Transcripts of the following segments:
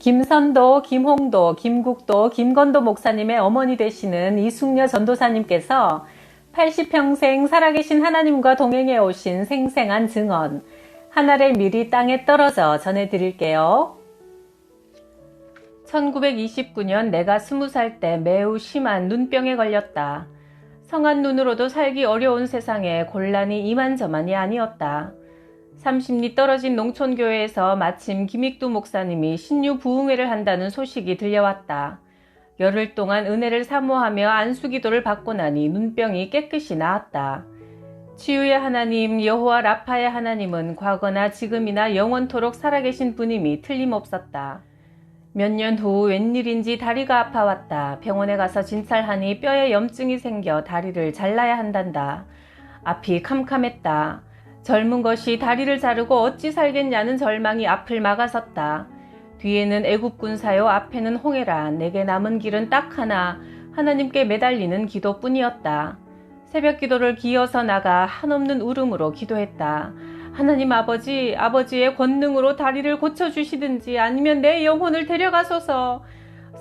김선도, 김홍도, 김국도, 김건도 목사님의 어머니 되시는 이숙녀 전도사님께서 80평생 살아계신 하나님과 동행해 오신 생생한 증언, 하늘의 밀이 땅에 떨어져 전해드릴게요. 1929년 내가 20살 때 매우 심한 눈병에 걸렸다. 성한 눈으로도 살기 어려운 세상에 곤란이 이만저만이 아니었다. 30리 떨어진 농촌교회에서 마침 김익두 목사님이 신유 부흥회를 한다는 소식이 들려왔다. 열흘 동안 은혜를 사모하며 안수기도를 받고 나니 눈병이 깨끗이 나았다. 치유의 하나님 여호와 라파의 하나님은 과거나 지금이나 영원토록 살아계신 분임이 틀림없었다. 몇 년 후 웬일인지 다리가 아파왔다. 병원에 가서 진찰하니 뼈에 염증이 생겨 다리를 잘라야 한단다. 앞이 캄캄했다. 젊은 것이 다리를 자르고 어찌 살겠냐는 절망이 앞을 막아섰다. 뒤에는 애굽군사요 앞에는 홍해라. 내게 남은 길은 딱 하나, 하나님께 매달리는 기도뿐이었다. 새벽 기도를 기어서 나가 한없는 울음으로 기도했다. 하나님 아버지, 아버지의 권능으로 다리를 고쳐주시든지 아니면 내 영혼을 데려가소서.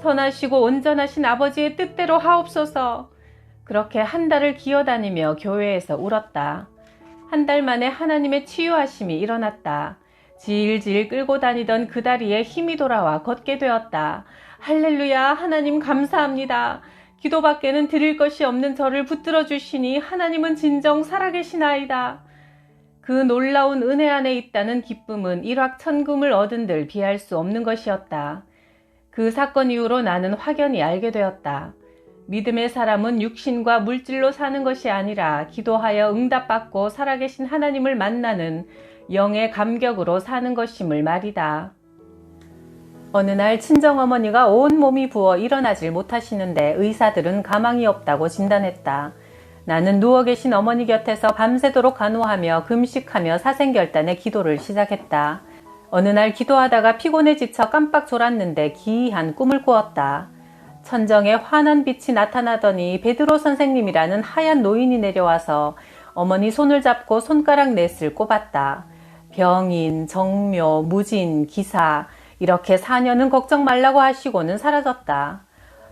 선하시고 온전하신 아버지의 뜻대로 하옵소서. 그렇게 한 달을 기어다니며 교회에서 울었다. 한 달 만에 하나님의 치유하심이 일어났다. 질질 끌고 다니던 그 다리에 힘이 돌아와 걷게 되었다. 할렐루야, 하나님 감사합니다. 기도밖에는 드릴 것이 없는 저를 붙들어 주시니 하나님은 진정 살아계시나이다. 그 놀라운 은혜 안에 있다는 기쁨은 일확천금을 얻은들 비할 수 없는 것이었다. 그 사건 이후로 나는 확연히 알게 되었다. 믿음의 사람은 육신과 물질로 사는 것이 아니라 기도하여 응답받고 살아계신 하나님을 만나는 영의 감격으로 사는 것임을 말이다. 어느 날 친정어머니가 온몸이 부어 일어나질 못하시는데 의사들은 가망이 없다고 진단했다. 나는 누워 계신 어머니 곁에서 밤새도록 간호하며 금식하며 사생결단의 기도를 시작했다. 어느 날 기도하다가 피곤해 지쳐 깜빡 졸았는데 기이한 꿈을 꾸었다. 천정에 환한 빛이 나타나더니 베드로 선생님이라는 하얀 노인이 내려와서 어머니 손을 잡고 손가락 넷을 꼽았다. 병인, 정묘, 무진, 기사 이렇게 4년은 걱정 말라고 하시고는 사라졌다.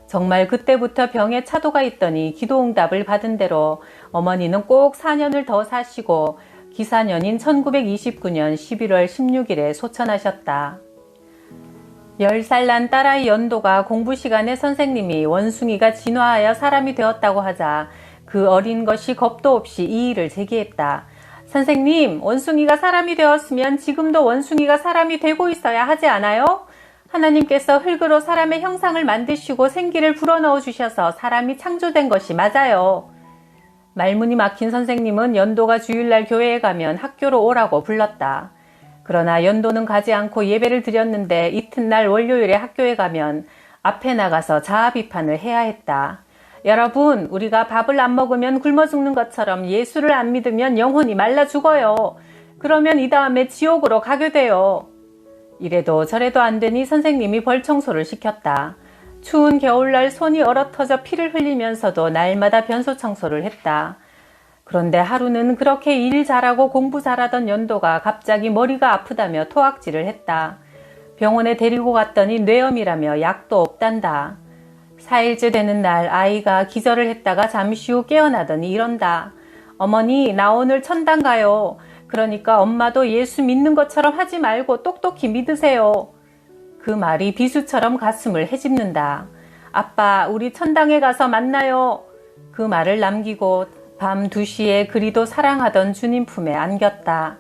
정말 그때부터 병에 차도가 있더니 기도응답을 받은 대로 어머니는 꼭 4년을 더 사시고 기사년인 1929년 11월 16일에 소천하셨다. 10살 난 딸아이 연도가 공부 시간에 선생님이 원숭이가 진화하여 사람이 되었다고 하자 그 어린 것이 겁도 없이 이의를 제기했다. 선생님, 원숭이가 사람이 되었으면 지금도 원숭이가 사람이 되고 있어야 하지 않아요? 하나님께서 흙으로 사람의 형상을 만드시고 생기를 불어넣어 주셔서 사람이 창조된 것이 맞아요. 말문이 막힌 선생님은 연도가 주일날 교회에 가면 학교로 오라고 불렀다. 그러나 연도는 가지 않고 예배를 드렸는데 이튿날 월요일에 학교에 가면 앞에 나가서 자아 비판을 해야 했다. 여러분, 우리가 밥을 안 먹으면 굶어 죽는 것처럼 예수를 안 믿으면 영혼이 말라 죽어요. 그러면 이 다음에 지옥으로 가게 돼요. 이래도 저래도 안 되니 선생님이 벌 청소를 시켰다. 추운 겨울날 손이 얼어터져 피를 흘리면서도 날마다 변소 청소를 했다. 그런데 하루는 그렇게 일 잘하고 공부 잘하던 연도가 갑자기 머리가 아프다며 토악질을 했다. 병원에 데리고 갔더니 뇌염이라며 약도 없단다. 4일째 되는 날 아이가 기절을 했다가 잠시 후 깨어나더니 이런다. 어머니, 나 오늘 천당 가요. 그러니까 엄마도 예수 믿는 것처럼 하지 말고 똑똑히 믿으세요. 그 말이 비수처럼 가슴을 헤집는다. 아빠, 우리 천당에 가서 만나요. 그 말을 남기고 밤 2시에 그리도 사랑하던 주님 품에 안겼다.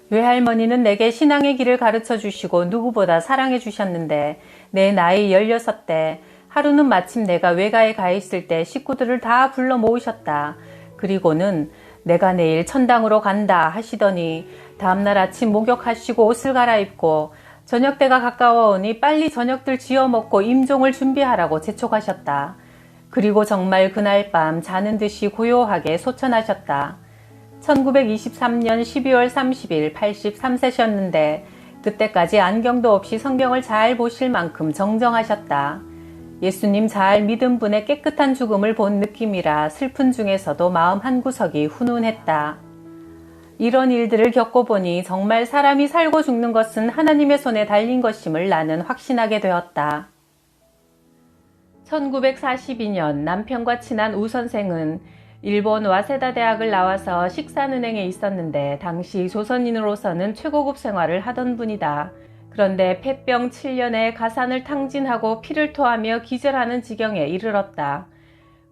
외할머니는 내게 신앙의 길을 가르쳐 주시고 누구보다 사랑해 주셨는데 내 나이 16때 하루는 마침 내가 외가에 가 있을 때 식구들을 다 불러 모으셨다. 그리고는 내가 내일 천당으로 간다 하시더니 다음날 아침 목욕하시고 옷을 갈아입고 저녁때가 가까워오니 빨리 저녁들 지어 먹고 임종을 준비하라고 재촉하셨다. 그리고 정말 그날 밤 자는 듯이 고요하게 소천하셨다. 1923년 12월 30일 83세셨는데 그때까지 안경도 없이 성경을 잘 보실 만큼 정정하셨다. 예수님 잘 믿은 분의 깨끗한 죽음을 본 느낌이라 슬픈 중에서도 마음 한구석이 훈훈했다. 이런 일들을 겪어보니 정말 사람이 살고 죽는 것은 하나님의 손에 달린 것임을 나는 확신하게 되었다. 1942년 남편과 친한 우 선생은 일본 와세다 대학을 나와서 식산은행에 있었는데 당시 조선인으로서는 최고급 생활을 하던 분이다. 그런데 폐병 7년에 가산을 탕진하고 피를 토하며 기절하는 지경에 이르렀다.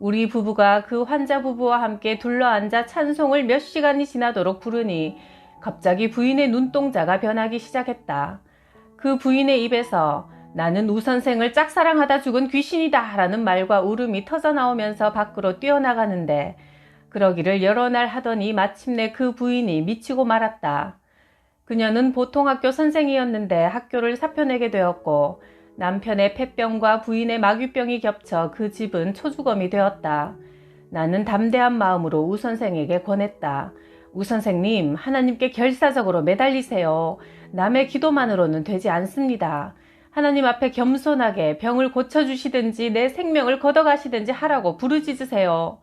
우리 부부가 그 환자 부부와 함께 둘러앉아 찬송을 몇 시간이 지나도록 부르니 갑자기 부인의 눈동자가 변하기 시작했다. 그 부인의 입에서 나는 우 선생을 짝사랑하다 죽은 귀신이다 라는 말과 울음이 터져나오면서 밖으로 뛰어나가는데 그러기를 여러 날 하더니 마침내 그 부인이 미치고 말았다. 그녀는 보통학교 선생이었는데 학교를 사표내게 되었고 남편의 폐병과 부인의 마귀병이 겹쳐 그 집은 초주검이 되었다. 나는 담대한 마음으로 우 선생에게 권했다. 우 선생님, 하나님께 결사적으로 매달리세요. 남의 기도만으로는 되지 않습니다. 하나님 앞에 겸손하게 병을 고쳐주시든지 내 생명을 걷어가시든지 하라고 부르짖으세요.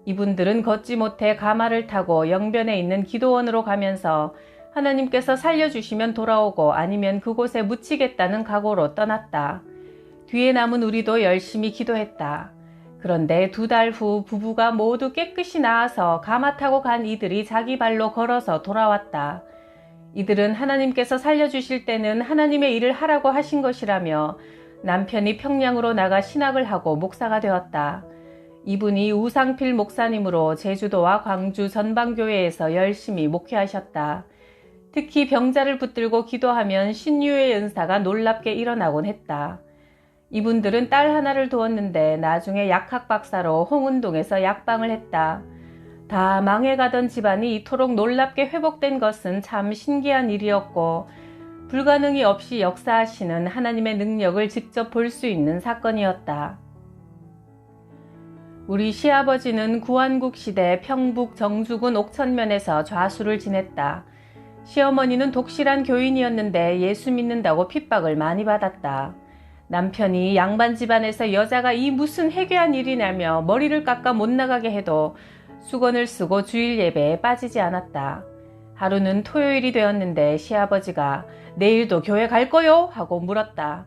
이분들은 걷지 못해 가마를 타고 영변에 있는 기도원으로 가면서 하나님께서 살려주시면 돌아오고 아니면 그곳에 묻히겠다는 각오로 떠났다. 뒤에 남은 우리도 열심히 기도했다. 그런데 2달 후 부부가 모두 깨끗이 나아서 가마 타고 간 이들이 자기 발로 걸어서 돌아왔다. 이들은 하나님께서 살려주실 때는 하나님의 일을 하라고 하신 것이라며 남편이 평양으로 나가 신학을 하고 목사가 되었다. 이분이 우상필 목사님으로 제주도와 광주 전방교회에서 열심히 목회하셨다. 특히 병자를 붙들고 기도하면 신유의 은사가 놀랍게 일어나곤 했다. 이분들은 딸 하나를 두었는데 나중에 약학 박사로 홍은동에서 약방을 했다. 다 망해가던 집안이 이토록 놀랍게 회복된 것은 참 신기한 일이었고 불가능이 없이 역사하시는 하나님의 능력을 직접 볼 수 있는 사건이었다. 우리 시아버지는 구한국 시대 평북 정주군 옥천면에서 좌수를 지냈다. 시어머니는 독실한 교인이었는데 예수 믿는다고 핍박을 많이 받았다. 남편이 양반 집안에서 여자가 이 무슨 해괴한 일이냐며 머리를 깎아 못 나가게 해도 수건을 쓰고 주일 예배에 빠지지 않았다. 하루는 토요일이 되었는데 시아버지가 내일도 교회 갈 거요? 하고 물었다.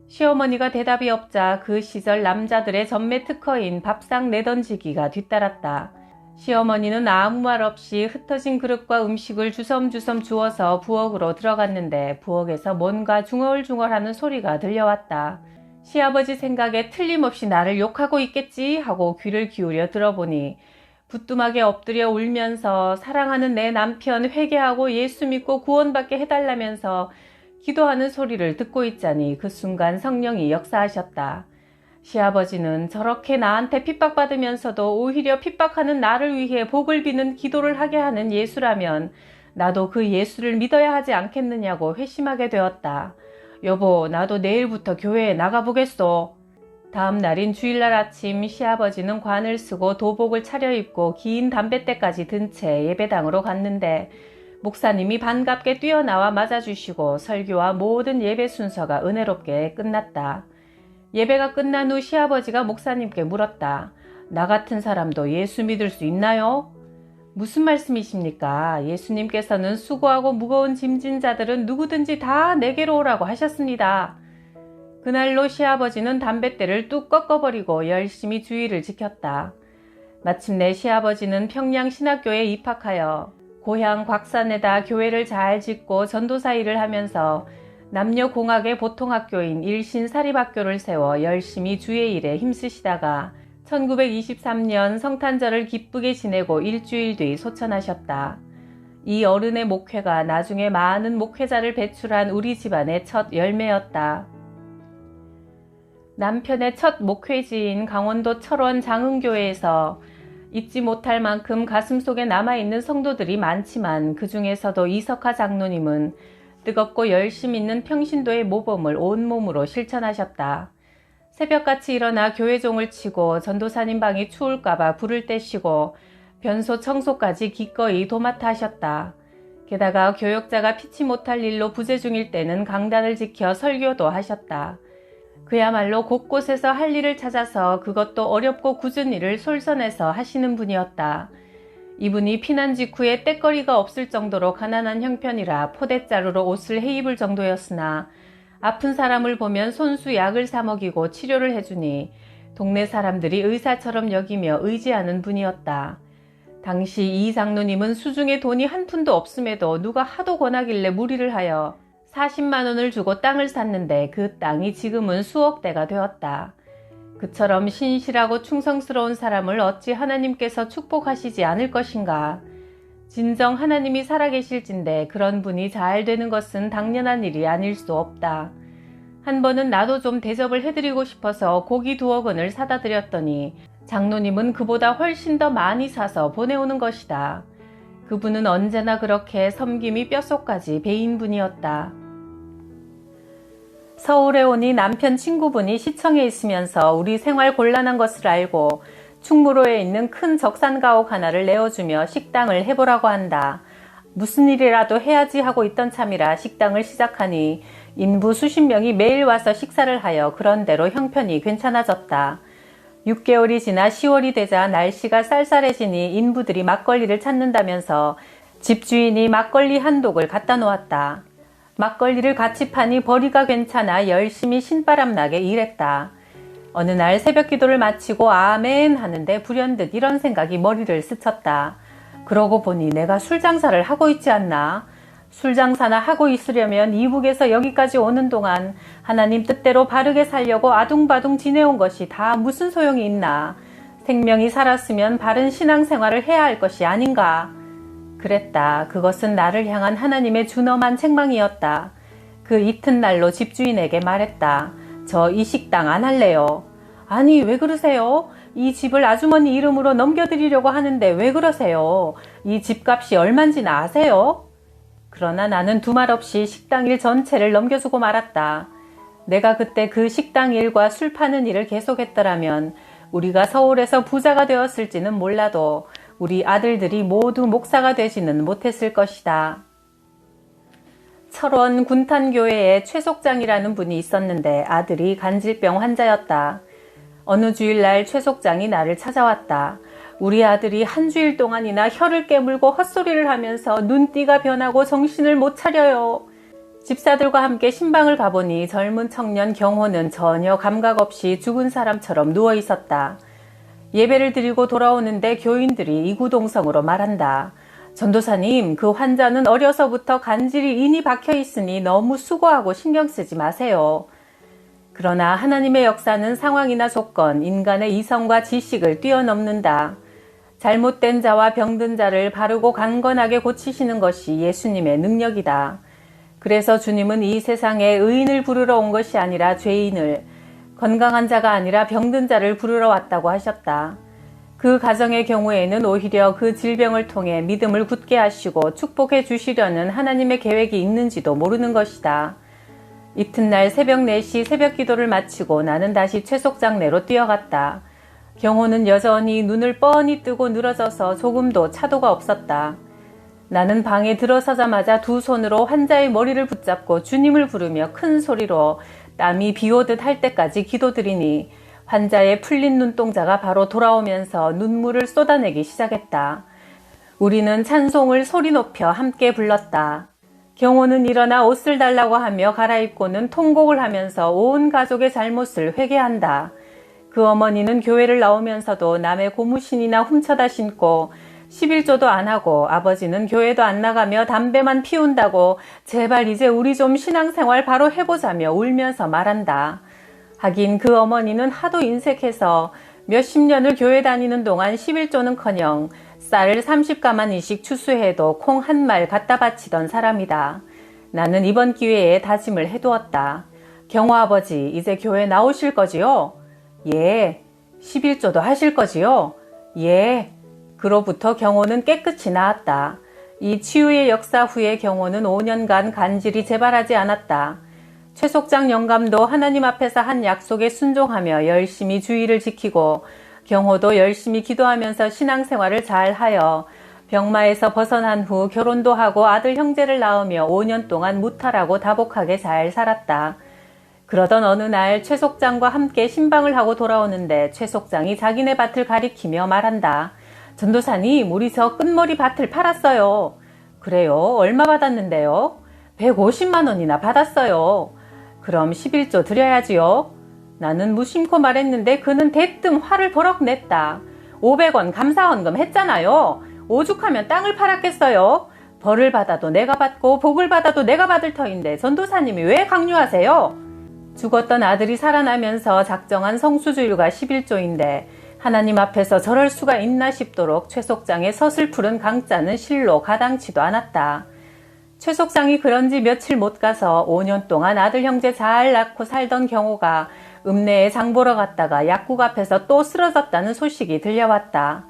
시어머니가 대답이 없자 그 시절 남자들의 전매 특허인 밥상 내던지기가 뒤따랐다. 시어머니는 아무 말 없이 흩어진 그릇과 음식을 주섬주섬 주워서 부엌으로 들어갔는데 부엌에서 뭔가 중얼중얼하는 소리가 들려왔다. 시아버지 생각에 틀림없이 나를 욕하고 있겠지 하고 귀를 기울여 들어보니 부뚜막에 엎드려 울면서 사랑하는 내 남편 회개하고 예수 믿고 구원받게 해달라면서 기도하는 소리를 듣고 있자니 그 순간 성령이 역사하셨다. 시아버지는 저렇게 나한테 핍박받으면서도 오히려 핍박하는 나를 위해 복을 비는 기도를 하게 하는 예수라면 나도 그 예수를 믿어야 하지 않겠느냐고 회심하게 되었다. 여보, 나도 내일부터 교회에 나가보겠소. 다음 날인 주일날 아침 시아버지는 관을 쓰고 도복을 차려입고 긴 담뱃대까지 든 채 예배당으로 갔는데 목사님이 반갑게 뛰어나와 맞아주시고 설교와 모든 예배 순서가 은혜롭게 끝났다. 예배가 끝난 후 시아버지가 목사님께 물었다. 나 같은 사람도 예수 믿을 수 있나요? 무슨 말씀이십니까? 예수님께서는 수고하고 무거운 짐진 자들은 누구든지 다 내게로 오라고 하셨습니다. 그날로 시아버지는 담뱃대를 뚝 꺾어버리고 열심히 주의를 지켰다. 마침내 시아버지는 평양신학교에 입학하여 고향 곽산에다 교회를 잘 짓고 전도사 일을 하면서 남녀공학의 보통학교인 일신사립학교를 세워 열심히 주의 일에 힘쓰시다가 1923년 성탄절을 기쁘게 지내고 일주일 뒤 소천하셨다. 이 어른의 목회가 나중에 많은 목회자를 배출한 우리 집안의 첫 열매였다. 남편의 첫 목회지인 강원도 철원 장흥교회에서 잊지 못할 만큼 가슴속에 남아있는 성도들이 많지만 그 중에서도 이석하 장로님은 뜨겁고 열심 있는 평신도의 모범을 온몸으로 실천하셨다. 새벽같이 일어나 교회종을 치고 전도사님 방이 추울까봐 불을 떼시고 변소 청소까지 기꺼이 도맡아 하셨다. 게다가 교역자가 피치 못할 일로 부재 중일 때는 강단을 지켜 설교도 하셨다. 그야말로 곳곳에서 할 일을 찾아서 그것도 어렵고 굳은 일을 솔선해서 하시는 분이었다. 이분이 피난 직후에 떼거리가 없을 정도로 가난한 형편이라 포대자루로 옷을 해입을 정도였으나 아픈 사람을 보면 손수 약을 사 먹이고 치료를 해주니 동네 사람들이 의사처럼 여기며 의지하는 분이었다. 당시 이 장로님은 수중에 돈이 한 푼도 없음에도 누가 하도 권하길래 무리를 하여 40만 원을 주고 땅을 샀는데 그 땅이 지금은 수억대가 되었다. 그처럼 신실하고 충성스러운 사람을 어찌 하나님께서 축복하시지 않을 것인가. 진정 하나님이 살아계실진데 그런 분이 잘 되는 것은 당연한 일이 아닐 수 없다. 한 번은 나도 좀 대접을 해드리고 싶어서 고기 2억 원을 사다 드렸더니 장로님은 그보다 훨씬 더 많이 사서 보내오는 것이다. 그분은 언제나 그렇게 섬김이 뼛속까지 배인 분이었다. 서울에 오니 남편 친구분이 시청에 있으면서 우리 생활 곤란한 것을 알고 충무로에 있는 큰 적산가옥 하나를 내어주며 식당을 해보라고 한다. 무슨 일이라도 해야지 하고 있던 참이라 식당을 시작하니 인부 수십 명이 매일 와서 식사를 하여 그런대로 형편이 괜찮아졌다. 6개월이 지나 10월이 되자 날씨가 쌀쌀해지니 인부들이 막걸리를 찾는다면서 집주인이 막걸리 한 독을 갖다 놓았다. 막걸리를 같이 파니 벌이가 괜찮아 열심히 신바람 나게 일했다. 어느 날 새벽 기도를 마치고 아멘 하는데 불현듯 이런 생각이 머리를 스쳤다. 그러고 보니 내가 술 장사를 하고 있지 않나? 술 장사나 하고 있으려면 이북에서 여기까지 오는 동안 하나님 뜻대로 바르게 살려고 아둥바둥 지내온 것이 다 무슨 소용이 있나? 생명이 살았으면 바른 신앙생활을 해야 할 것이 아닌가? 그랬다. 그것은 나를 향한 하나님의 준엄한 책망이었다. 그 이튿날로 집주인에게 말했다. 저 이 식당 안 할래요. 아니 왜 그러세요? 이 집을 아주머니 이름으로 넘겨드리려고 하는데 왜 그러세요? 이 집값이 얼만지나 아세요? 그러나 나는 두말 없이 식당 일 전체를 넘겨주고 말았다. 내가 그때 그 식당 일과 술 파는 일을 계속했더라면 우리가 서울에서 부자가 되었을지는 몰라도 우리 아들들이 모두 목사가 되지는 못했을 것이다. 철원 군탄교회에 최 속장이라는 분이 있었는데 아들이 간질병 환자였다. 어느 주일날 최 속장이 나를 찾아왔다. 우리 아들이 한 주일 동안이나 혀를 깨물고 헛소리를 하면서 눈띠가 변하고 정신을 못 차려요. 집사들과 함께 신방을 가보니 젊은 청년 경호는 전혀 감각 없이 죽은 사람처럼 누워 있었다. 예배를 드리고 돌아오는데 교인들이 이구동성으로 말한다. 전도사님, 그 환자는 어려서부터 간질이 인이 박혀 있으니 너무 수고하고 신경 쓰지 마세요. 그러나 하나님의 역사는 상황이나 조건, 인간의 이성과 지식을 뛰어넘는다. 잘못된 자와 병든 자를 바르고 강건하게 고치시는 것이 예수님의 능력이다. 그래서 주님은 이 세상에 의인을 부르러 온 것이 아니라 죄인을, 건강한 자가 아니라 병든 자를 부르러 왔다고 하셨다. 그 가정의 경우에는 오히려 그 질병을 통해 믿음을 굳게 하시고 축복해 주시려는 하나님의 계획이 있는지도 모르는 것이다. 이튿날 새벽 4시 새벽 기도를 마치고 나는 다시 최 속장내로 뛰어갔다. 경호는 여전히 눈을 뻔히 뜨고 늘어져서 조금도 차도가 없었다. 나는 방에 들어서자마자 두 손으로 환자의 머리를 붙잡고 주님을 부르며 큰 소리로 땀이 비오듯 할 때까지 기도드리니 환자의 풀린 눈동자가 바로 돌아오면서 눈물을 쏟아내기 시작했다. 우리는 찬송을 소리 높여 함께 불렀다. 경호는 일어나 옷을 달라고 하며 갈아입고는 통곡을 하면서 온 가족의 잘못을 회개한다. 그 어머니는 교회를 나오면서도 남의 고무신이나 훔쳐다 신고 11조도 안 하고 아버지는 교회도 안 나가며 담배만 피운다고 제발 이제 우리 좀 신앙생활 바로 해보자며 울면서 말한다. 하긴 그 어머니는 하도 인색해서 몇십 년을 교회 다니는 동안 11조는커녕 쌀을 30가마니씩 추수해도 콩 한 말 갖다 바치던 사람이다. 나는 이번 기회에 다짐을 해두었다. 경호 아버지, 이제 교회 나오실 거지요? 예. 11조도 하실 거지요? 예. 그로부터 경호는 깨끗이 나았다. 이 치유의 역사 후에 경호는 5년간 간질이 재발하지 않았다. 최 속장 영감도 하나님 앞에서 한 약속에 순종하며 열심히 주의를 지키고 경호도 열심히 기도하면서 신앙생활을 잘하여 병마에서 벗어난 후 결혼도 하고 아들 형제를 낳으며 5년 동안 무탈하고 다복하게 잘 살았다. 그러던 어느 날 최 속장과 함께 신방을 하고 돌아오는데 최 속장이 자기네 밭을 가리키며 말한다. 전도사님, 우리 저 끝머리 밭을 팔았어요. 그래요? 얼마 받았는데요? 150만 원이나 받았어요. 그럼 11조 드려야지요. 나는 무심코 말했는데 그는 대뜸 화를 버럭 냈다. 500원 감사원금 했잖아요. 오죽하면 땅을 팔았겠어요. 벌을 받아도 내가 받고 복을 받아도 내가 받을 터인데 전도사님이 왜 강요하세요? 죽었던 아들이 살아나면서 작정한 성수주일과 11조인데 하나님 앞에서 저럴 수가 있나 싶도록 최 속장의 서슬푸른 강짜는 실로 가당치도 않았다. 최 속장이 그런지 며칠 못 가서 5년 동안 아들 형제 잘 낳고 살던 경호가 읍내에 장 보러 갔다가 약국 앞에서 또 쓰러졌다는 소식이 들려왔다.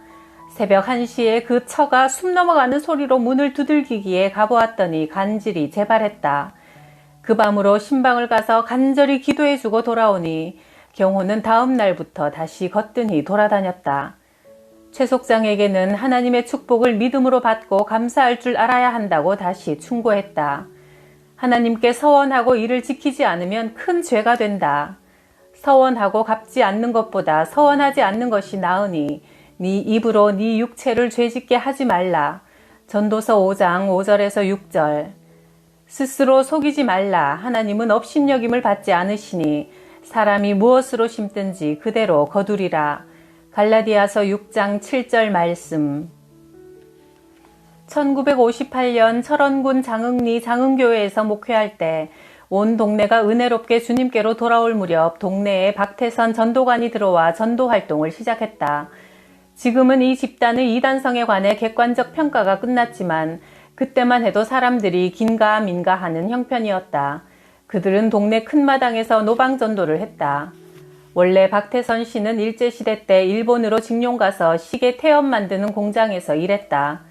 새벽 1시에 그 처가 숨 넘어가는 소리로 문을 두들기기에 가보았더니 간질이 재발했다. 그 밤으로 신방을 가서 간절히 기도해주고 돌아오니 경호는 다음 날부터 다시 거뜬히 돌아다녔다. 최 속장에게는 하나님의 축복을 믿음으로 받고 감사할 줄 알아야 한다고 다시 충고했다. 하나님께 서원하고 이를 지키지 않으면 큰 죄가 된다. 서원하고 갚지 않는 것보다 서원하지 않는 것이 나으니 네 입으로 네 육체를 죄짓게 하지 말라. 전도서 5장 5절에서 6절. 스스로 속이지 말라. 하나님은 업신여김을 받지 않으시니 사람이 무엇으로 심든지 그대로 거두리라. 갈라디아서 6장 7절 말씀. 1958년 철원군 장흥리 장흥교회에서 목회할 때 온 동네가 은혜롭게 주님께로 돌아올 무렵 동네에 박태선 전도관이 들어와 전도 활동을 시작했다. 지금은 이 집단의 이단성에 관해 객관적 평가가 끝났지만 그때만 해도 사람들이 긴가민가 하는 형편이었다. 그들은 동네 큰 마당에서 노방전도를 했다. 원래 박태선 씨는 일제시대 때 일본으로 직용 가서 시계 태엽 만드는 공장에서 일했다.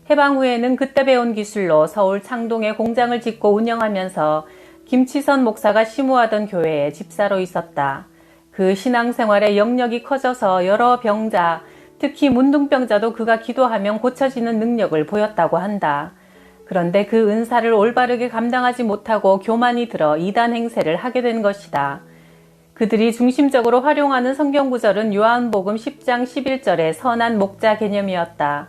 해방 후에는 그때 배운 기술로 서울 창동에 공장을 짓고 운영하면서 김치선 목사가 심우하던 교회에 집사로 있었다. 그 신앙생활의 영역이 커져서 여러 병자, 특히 문둥병자도 그가 기도하면 고쳐지는 능력을 보였다고 한다. 그런데 그 은사를 올바르게 감당하지 못하고 교만이 들어 이단 행세를 하게 된 것이다. 그들이 중심적으로 활용하는 성경구절은 요한복음 10장 11절의 선한 목자 개념이었다.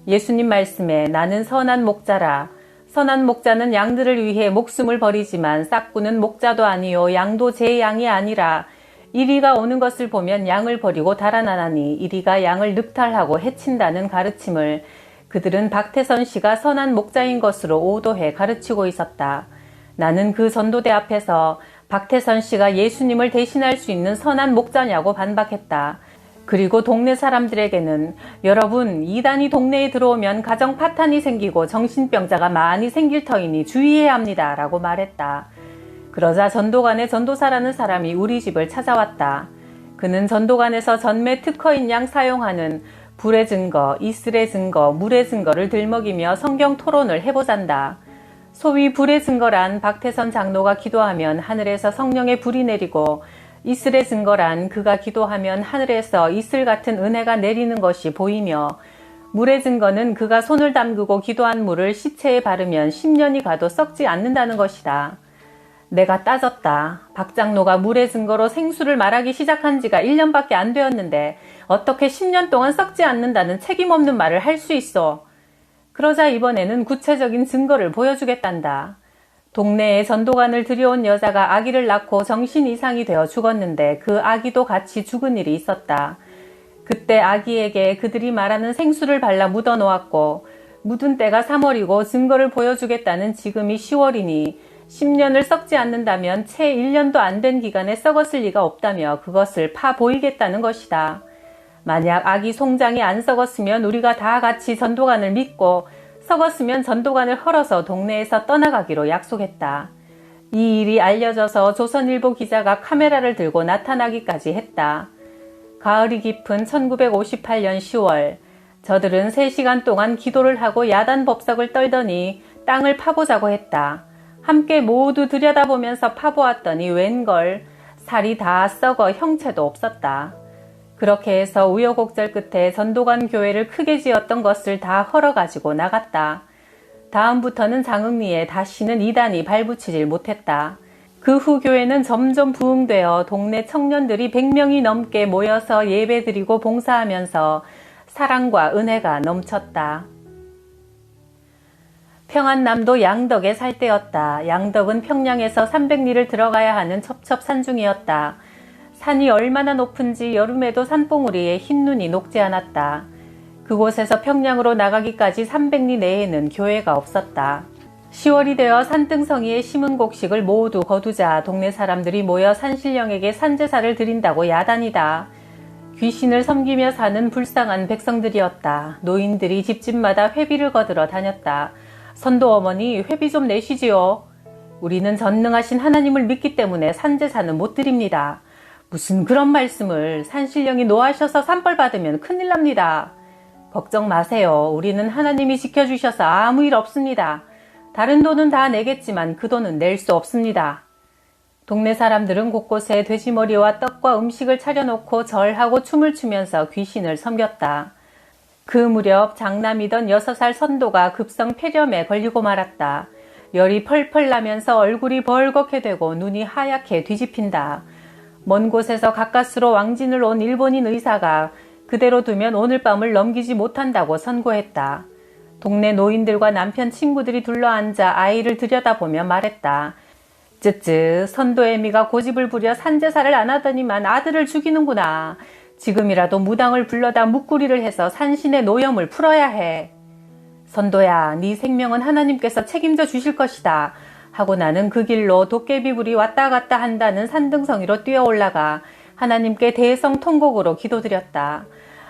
예수님 말씀에 나는 선한 목자라. 선한 목자는 양들을 위해 목숨을 버리지만 싹구는 목자도 아니요 양도 제 양이 아니라 이리가 오는 것을 보면 양을 버리고 달아나나니 이리가 양을 늑탈하고 해친다는 가르침을 그들은 박태선 씨가 선한 목자인 것으로 오도해 가르치고 있었다. 나는 그 전도대 앞에서 박태선 씨가 예수님을 대신할 수 있는 선한 목자냐고 반박했다. 그리고 동네 사람들에게는 여러분, 이단이 동네에 들어오면 가정 파탄이 생기고 정신병자가 많이 생길 터이니 주의해야 합니다. 라고 말했다. 그러자 전도관의 전도사라는 사람이 우리 집을 찾아왔다. 그는 전도관에서 전매 특허인 양 사용하는 불의 증거, 이슬의 증거, 물의 증거를 들먹이며 성경 토론을 해보잔다. 소위 불의 증거란 박태선 장로가 기도하면 하늘에서 성령의 불이 내리고 이슬의 증거란 그가 기도하면 하늘에서 이슬 같은 은혜가 내리는 것이 보이며 물의 증거는 그가 손을 담그고 기도한 물을 시체에 바르면 10년이 가도 썩지 않는다는 것이다. 내가 따졌다. 박 장로가 물의 증거로 생수를 말하기 시작한 지가 1년밖에 안 되었는데 어떻게 10년 동안 썩지 않는다는 책임없는 말을 할 수 있어. 그러자 이번에는 구체적인 증거를 보여주겠단다. 동네에 전도관을 들여온 여자가 아기를 낳고 정신 이상이 되어 죽었는데 그 아기도 같이 죽은 일이 있었다. 그때 아기에게 그들이 말하는 생수를 발라 묻어 놓았고 묻은 때가 3월이고 증거를 보여주겠다는 지금이 10월이니 10년을 썩지 않는다면 채 1년도 안 된 기간에 썩었을 리가 없다며 그것을 파 보이겠다는 것이다. 만약 아기 송장이 안 썩었으면 우리가 다 같이 전도관을 믿고 썩었으면 전도관을 헐어서 동네에서 떠나가기로 약속했다. 이 일이 알려져서 조선일보 기자가 카메라를 들고 나타나기까지 했다. 가을이 깊은 1958년 10월 저들은 3시간 동안 기도를 하고 야단 법석을 떨더니 땅을 파보자고 했다. 함께 모두 들여다보면서 파보았더니 웬걸 살이 다 썩어 형체도 없었다. 그렇게 해서 우여곡절 끝에 전도관 교회를 크게 지었던 것을 다 헐어가지고 나갔다. 다음부터는 장흥리에 다시는 이단이 발붙이질 못했다. 그 후 교회는 점점 부흥되어 동네 청년들이 100명이 넘게 모여서 예배드리고 봉사하면서 사랑과 은혜가 넘쳤다. 평안남도 양덕에 살 때였다. 양덕은 평양에서 300리를 들어가야 하는 첩첩산중이었다. 산이 얼마나 높은지 여름에도 산봉우리에 흰눈이 녹지 않았다. 그곳에서 평양으로 나가기까지 300리 내에는 교회가 없었다. 10월이 되어 산등성이에 심은 곡식을 모두 거두자 동네 사람들이 모여 산신령에게 산제사를 드린다고 야단이다. 귀신을 섬기며 사는 불쌍한 백성들이었다. 노인들이 집집마다 회비를 거들어 다녔다. 선도 어머니, 회비 좀 내시지요. 우리는 전능하신 하나님을 믿기 때문에 산제사는 못 드립니다. 무슨 그런 말씀을. 산신령이 노하셔서 산벌 받으면 큰일 납니다. 걱정 마세요. 우리는 하나님이 지켜주셔서 아무 일 없습니다. 다른 돈은 다 내겠지만 그 돈은 낼 수 없습니다. 동네 사람들은 곳곳에 돼지머리와 떡과 음식을 차려놓고 절하고 춤을 추면서 귀신을 섬겼다. 그 무렵 장남이던 6살 선도가 급성 폐렴에 걸리고 말았다. 열이 펄펄 나면서 얼굴이 벌겋게 되고 눈이 하얗게 뒤집힌다. 먼 곳에서 가까스로 왕진을 온 일본인 의사가 그대로 두면 오늘 밤을 넘기지 못한다고 선고했다. 동네 노인들과 남편 친구들이 둘러앉아 아이를 들여다보며 말했다. 쯔쯔, 선도애미가 고집을 부려 산제사를 안 하더니만 아들을 죽이는구나. 지금이라도 무당을 불러다 묵구리를 해서 산신의 노염을 풀어야 해. 선도야, 네 생명은 하나님께서 책임져 주실 것이다. 하고 나는 그 길로 도깨비불이 왔다 갔다 한다는 산등성이로 뛰어 올라가 하나님께 대성통곡으로 기도드렸다.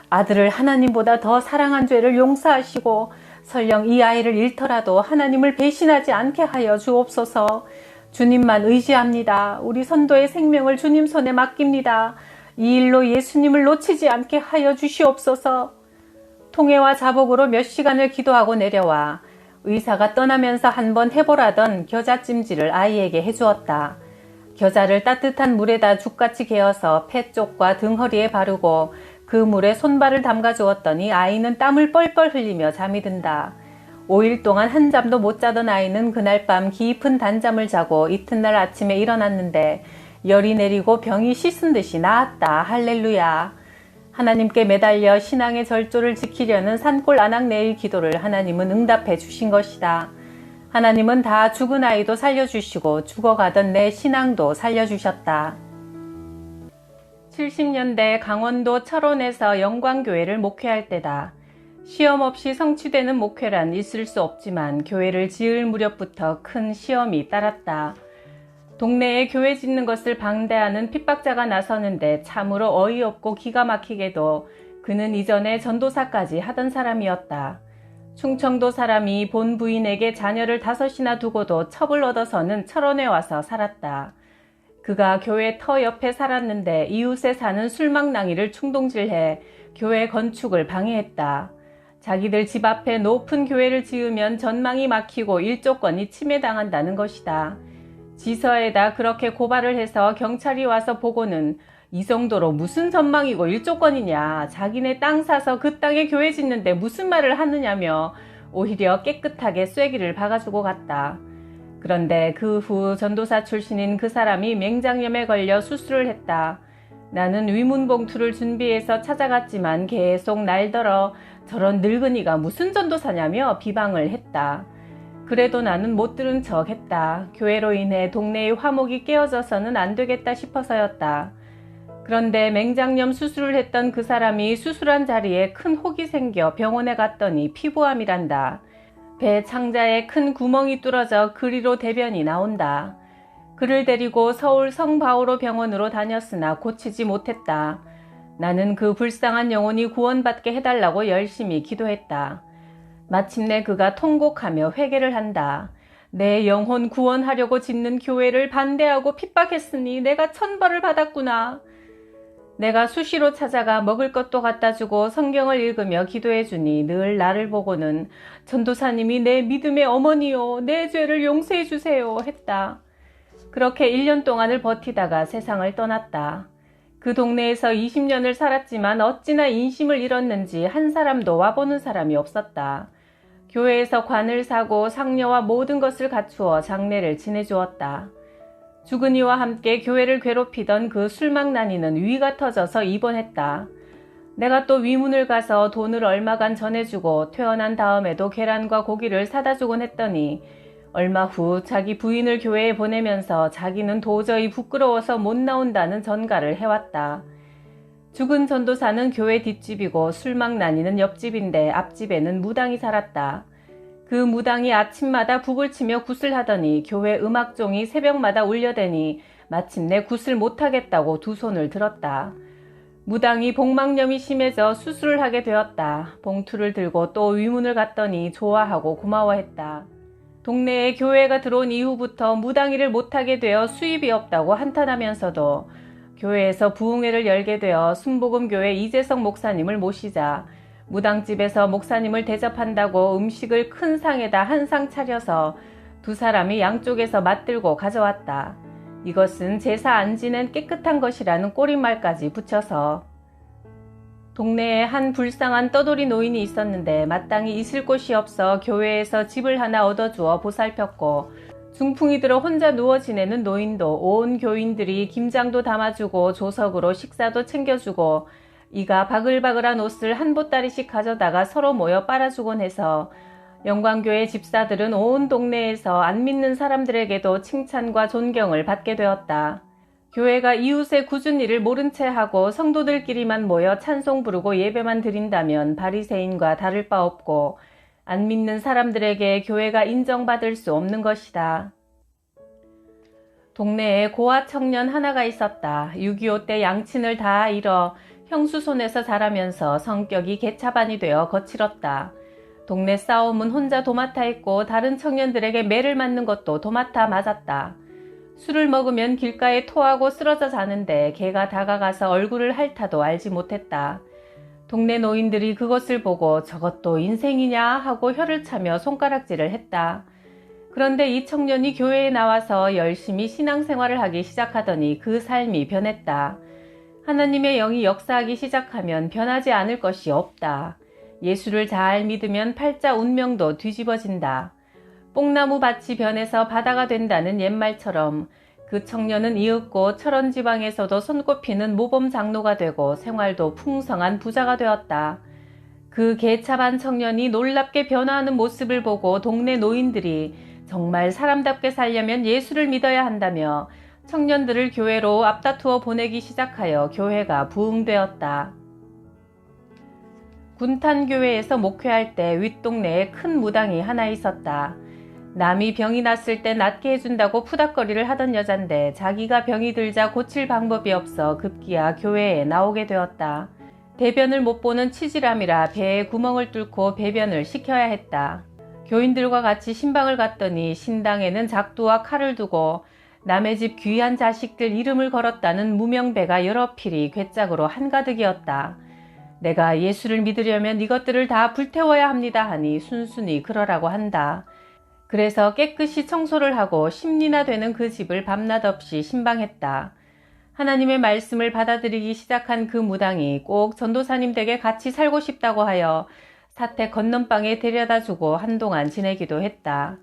아들을 하나님보다 더 사랑한 죄를 용서하시고 설령 이 아이를 잃더라도 하나님을 배신하지 않게 하여 주옵소서. 주님만 의지합니다. 우리 선도의 생명을 주님 손에 맡깁니다. 이 일로 예수님을 놓치지 않게 하여 주시옵소서. 통회와 자복으로 몇 시간을 기도하고 내려와 의사가 떠나면서 한번 해보라던 겨자찜질을 아이에게 해주었다. 겨자를 따뜻한 물에다 죽같이 개어서 폐 쪽과 등허리에 바르고 그 물에 손발을 담가 주었더니 아이는 땀을 뻘뻘 흘리며 잠이 든다. 5일 동안 한 잠도 못 자던 아이는 그날 밤 깊은 단잠을 자고 이튿날 아침에 일어났는데 열이 내리고 병이 씻은 듯이 나았다. 할렐루야. 하나님께 매달려 신앙의 절조를 지키려는 산골 안악내일 기도를 하나님은 응답해 주신 것이다. 하나님은 다 죽은 아이도 살려주시고 죽어가던 내 신앙도 살려주셨다. 70년대 강원도 철원에서 영광교회를 목회할 때다. 시험 없이 성취되는 목회란 있을 수 없지만 교회를 지을 무렵부터 큰 시험이 따랐다. 동네에 교회 짓는 것을 방대하는 핍박자가 나서는데 참으로 어이없고 기가 막히게도 그는 이전에 전도사까지 하던 사람이었다. 충청도 사람이 본 부인에게 자녀를 5이나 두고도 첩을 얻어서는 철원에 와서 살았다. 그가 교회 터 옆에 살았는데 이웃에 사는 술망낭이를 충동질해 교회 건축을 방해했다. 자기들 집 앞에 높은 교회를 지으면 전망이 막히고 일조권이 침해당한다는 것이다. 지서에다 그렇게 고발을 해서 경찰이 와서 보고는 이 정도로 무슨 전망이고 일조권이냐, 자기네 땅 사서 그 땅에 교회 짓는데 무슨 말을 하느냐며 오히려 깨끗하게 쐐기를 박아주고 갔다. 그런데 그 후 전도사 출신인 그 사람이 맹장염에 걸려 수술을 했다. 나는 위문봉투를 준비해서 찾아갔지만 계속 날더러 저런 늙은이가 무슨 전도사냐며 비방을 했다. 그래도 나는 못 들은 척 했다. 교회로 인해 동네의 화목이 깨어져서는 안 되겠다 싶어서였다. 그런데 맹장염 수술을 했던 그 사람이 수술한 자리에 큰 혹이 생겨 병원에 갔더니 피부암이란다. 배 창자에 큰 구멍이 뚫어져 그리로 대변이 나온다. 그를 데리고 서울 성바오로 병원으로 다녔으나 고치지 못했다. 나는 그 불쌍한 영혼이 구원받게 해달라고 열심히 기도했다. 마침내 그가 통곡하며 회개를 한다. 내 영혼 구원하려고 짓는 교회를 반대하고 핍박했으니 내가 천벌을 받았구나. 내가 수시로 찾아가 먹을 것도 갖다 주고 성경을 읽으며 기도해 주니 늘 나를 보고는 전도사님이 내 믿음의 어머니요, 내 죄를 용서해 주세요 했다. 그렇게 1년 동안을 버티다가 세상을 떠났다. 그 동네에서 20년을 살았지만 어찌나 인심을 잃었는지 한 사람도 와보는 사람이 없었다. 교회에서 관을 사고 상녀와 모든 것을 갖추어 장례를 지내주었다. 죽은 이와 함께 교회를 괴롭히던 그 술망난이는 위가 터져서 입원했다. 내가 또 위문을 가서 돈을 얼마간 전해주고 퇴원한 다음에도 계란과 고기를 사다 주곤 했더니 얼마 후 자기 부인을 교회에 보내면서 자기는 도저히 부끄러워서 못 나온다는 전가를 해왔다. 죽은 전도사는 교회 뒷집이고 술막 나뉘는 옆집인데 앞집에는 무당이 살았다. 그 무당이 아침마다 북을 치며 굿을 하더니 교회 음악종이 새벽마다 울려대니 마침내 굿을 못하겠다고 두 손을 들었다. 무당이 복막염이 심해져 수술을 하게 되었다. 봉투를 들고 또 위문을 갔더니 좋아하고 고마워했다. 동네에 교회가 들어온 이후부터 무당일을 못하게 되어 수입이 없다고 한탄하면서도 교회에서 부흥회를 열게 되어 순복음교회 이재석 목사님을 모시자 무당집에서 목사님을 대접한다고 음식을 큰 상에다 한 상 차려서 두 사람이 양쪽에서 맞들고 가져왔다. 이것은 제사 안 지낸 깨끗한 것이라는 꼬리말까지 붙여서. 동네에 한 불쌍한 떠돌이 노인이 있었는데 마땅히 있을 곳이 없어 교회에서 집을 하나 얻어주어 보살폈고 중풍이 들어 혼자 누워 지내는 노인도 온 교인들이 김장도 담아주고 조석으로 식사도 챙겨주고 이가 바글바글한 옷을 한 보따리씩 가져다가 서로 모여 빨아주곤 해서 영광교회 집사들은 온 동네에서 안 믿는 사람들에게도 칭찬과 존경을 받게 되었다. 교회가 이웃의 굳은 일을 모른 채 하고 성도들끼리만 모여 찬송 부르고 예배만 드린다면 바리새인과 다를 바 없고 안 믿는 사람들에게 교회가 인정받을 수 없는 것이다. 동네에 고아 청년 하나가 있었다. 6.25 때 양친을 다 잃어 형수 손에서 자라면서 성격이 개차반이 되어 거칠었다. 동네 싸움은 혼자 도맡아 했고 다른 청년들에게 매를 맞는 것도 도맡아 맞았다. 술을 먹으면 길가에 토하고 쓰러져 자는데 개가 다가가서 얼굴을 핥아도 알지 못했다. 동네 노인들이 그것을 보고 저것도 인생이냐 하고 혀를 차며 손가락질을 했다. 그런데 이 청년이 교회에 나와서 열심히 신앙생활을 하기 시작하더니 그 삶이 변했다. 하나님의 영이 역사하기 시작하면 변하지 않을 것이 없다. 예수를 잘 믿으면 팔자 운명도 뒤집어진다. 뽕나무 밭이 변해서 바다가 된다는 옛말처럼 그 청년은 이윽고 철원지방에서도 손꼽히는 모범 장로가 되고 생활도 풍성한 부자가 되었다. 그 개차반 청년이 놀랍게 변화하는 모습을 보고 동네 노인들이 정말 사람답게 살려면 예수를 믿어야 한다며 청년들을 교회로 앞다투어 보내기 시작하여 교회가 부흥되었다. 군탄교회에서 목회할 때 윗동네에 큰 무당이 하나 있었다. 남이 병이 났을 때 낫게 해준다고 푸닥거리를 하던 여잔데 자기가 병이 들자 고칠 방법이 없어 급기야 교회에 나오게 되었다. 대변을 못 보는 치질함이라 배에 구멍을 뚫고 배변을 시켜야 했다. 교인들과 같이 신방을 갔더니 신당에는 작두와 칼을 두고 남의 집 귀한 자식들 이름을 걸었다는 무명배가 여러 필이 괴짝으로 한가득이었다. 내가 예수를 믿으려면 이것들을 다 불태워야 합니다 하니 순순히 그러라고 한다. 그래서 깨끗이 청소를 하고 10리나 되는 그 집을 밤낮 없이 신방했다. 하나님의 말씀을 받아들이기 시작한 그 무당이 꼭 전도사님 댁에 같이 살고 싶다고 하여 사택 건넌방에 데려다주고 한동안 지내기도 했다.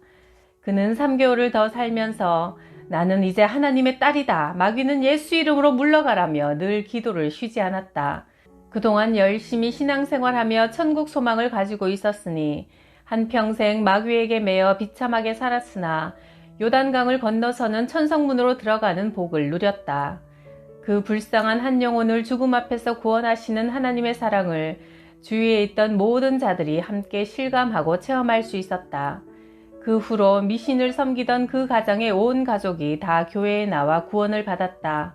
그는 3개월을 더 살면서 나는 이제 하나님의 딸이다. 마귀는 예수 이름으로 물러가라며 늘 기도를 쉬지 않았다. 그동안 열심히 신앙생활하며 천국 소망을 가지고 있었으니 한평생 마귀에게 매여 비참하게 살았으나 요단강을 건너서는 천성문으로 들어가는 복을 누렸다. 그 불쌍한 한 영혼을 죽음 앞에서 구원하시는 하나님의 사랑을 주위에 있던 모든 자들이 함께 실감하고 체험할 수 있었다. 그 후로 미신을 섬기던 그 가정의 온 가족이 다 교회에 나와 구원을 받았다.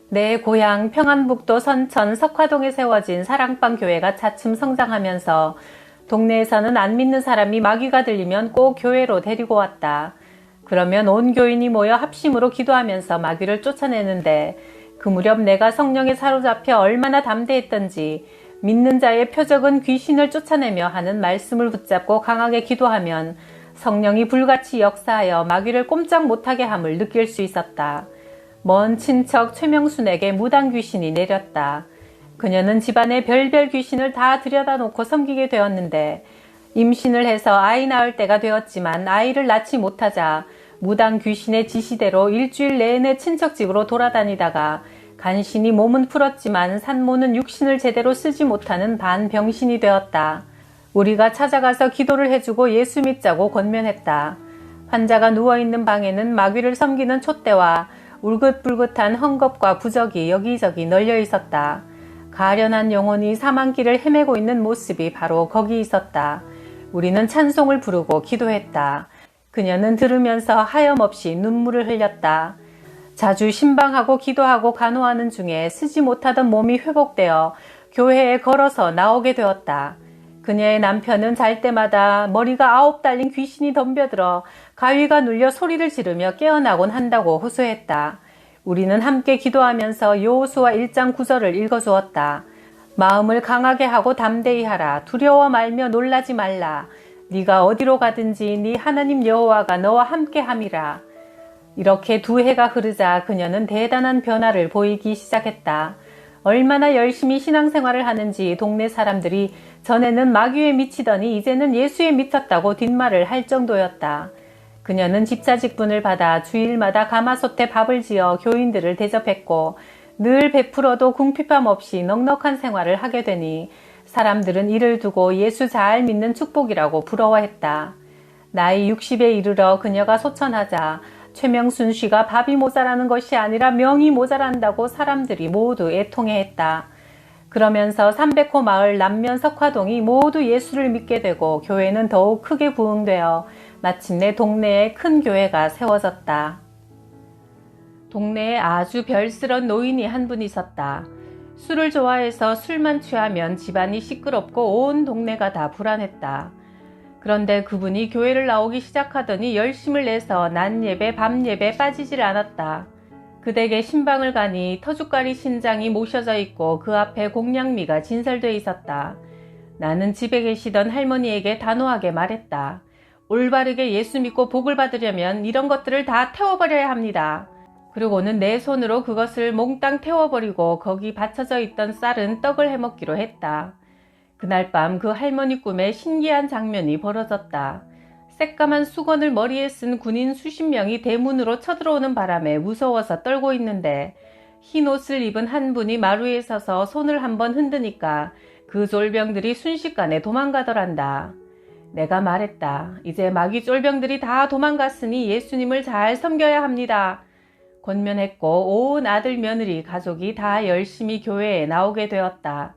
내 고향 평안북도 선천 석화동에 세워진 사랑방 교회가 차츰 성장하면서 동네에서는 안 믿는 사람이 마귀가 들리면 꼭 교회로 데리고 왔다. 그러면 온 교인이 모여 합심으로 기도하면서 마귀를 쫓아내는데 그 무렵 내가 성령에 사로잡혀 얼마나 담대했던지 믿는 자의 표적은 귀신을 쫓아내며 하는 말씀을 붙잡고 강하게 기도하면 성령이 불같이 역사하여 마귀를 꼼짝 못하게 함을 느낄 수 있었다. 먼 친척 최명순에게 무당 귀신이 내렸다. 그녀는 집안의 별별 귀신을 다 들여다놓고 섬기게 되었는데 임신을 해서 아이 낳을 때가 되었지만 아이를 낳지 못하자 무당 귀신의 지시대로 일주일 내내 친척 집으로 돌아다니다가 간신히 몸은 풀었지만 산모는 육신을 제대로 쓰지 못하는 반병신이 되었다. 우리가 찾아가서 기도를 해주고 예수 믿자고 권면했다. 환자가 누워있는 방에는 마귀를 섬기는 촛대와 울긋불긋한 헝겊과 부적이 여기저기 널려 있었다. 가련한 영혼이 사망길을 헤매고 있는 모습이 바로 거기 있었다. 우리는 찬송을 부르고 기도했다. 그녀는 들으면서 하염없이 눈물을 흘렸다. 자주 신방하고 기도하고 간호하는 중에 쓰지 못하던 몸이 회복되어 교회에 걸어서 나오게 되었다. 그녀의 남편은 잘 때마다 머리가 9 달린 귀신이 덤벼들어 가위가 눌려 소리를 지르며 깨어나곤 한다고 호소했다. 우리는 함께 기도하면서 여호수아 1장 9절을 읽어주었다. 마음을 강하게 하고 담대히 하라. 두려워 말며 놀라지 말라. 네가 어디로 가든지 네 하나님 여호와가 너와 함께 함이라. 이렇게 2해가 흐르자 그녀는 대단한 변화를 보이기 시작했다. 얼마나 열심히 신앙생활을 하는지 동네 사람들이 전에는 마귀에 미치더니 이제는 예수에 미쳤다고 뒷말을 할 정도였다. 그녀는 집사 직분을 받아 주일마다 가마솥에 밥을 지어 교인들을 대접했고 늘 베풀어도 궁핍함 없이 넉넉한 생활을 하게 되니 사람들은 이를 두고 예수 잘 믿는 축복이라고 부러워했다. 나이 60에 이르러 그녀가 소천하자 최명순 씨가 밥이 모자라는 것이 아니라 명이 모자란다고 사람들이 모두 애통해했다. 그러면서 300호 마을 남면 석화동이 모두 예수를 믿게 되고 교회는 더욱 크게 부흥되어 마침내 동네에 큰 교회가 세워졌다. 동네에 아주 별스런 노인이 한 분 있었다. 술을 좋아해서 술만 취하면 집안이 시끄럽고 온 동네가 다 불안했다. 그런데 그분이 교회를 나오기 시작하더니 열심을 내서 낮 예배, 밤 예배 빠지질 않았다. 그 댁에 신방을 가니 터줏가리 신장이 모셔져 있고 그 앞에 공양미가 진설돼 있었다. 나는 집에 계시던 할머니에게 단호하게 말했다. 올바르게 예수 믿고 복을 받으려면 이런 것들을 다 태워버려야 합니다. 그리고는 내 손으로 그것을 몽땅 태워버리고 거기 받쳐져 있던 쌀은 떡을 해먹기로 했다. 그날 밤 그 할머니 꿈에 신기한 장면이 벌어졌다. 새까만 수건을 머리에 쓴 군인 수십 명이 대문으로 쳐들어오는 바람에 무서워서 떨고 있는데 흰 옷을 입은 한 분이 마루에 서서 손을 한번 흔드니까 그 쫄병들이 순식간에 도망가더란다. 내가 말했다. 이제 마귀 쫄병들이 다 도망갔으니 예수님을 잘 섬겨야 합니다. 권면했고 온 아들 며느리 가족이 다 열심히 교회에 나오게 되었다.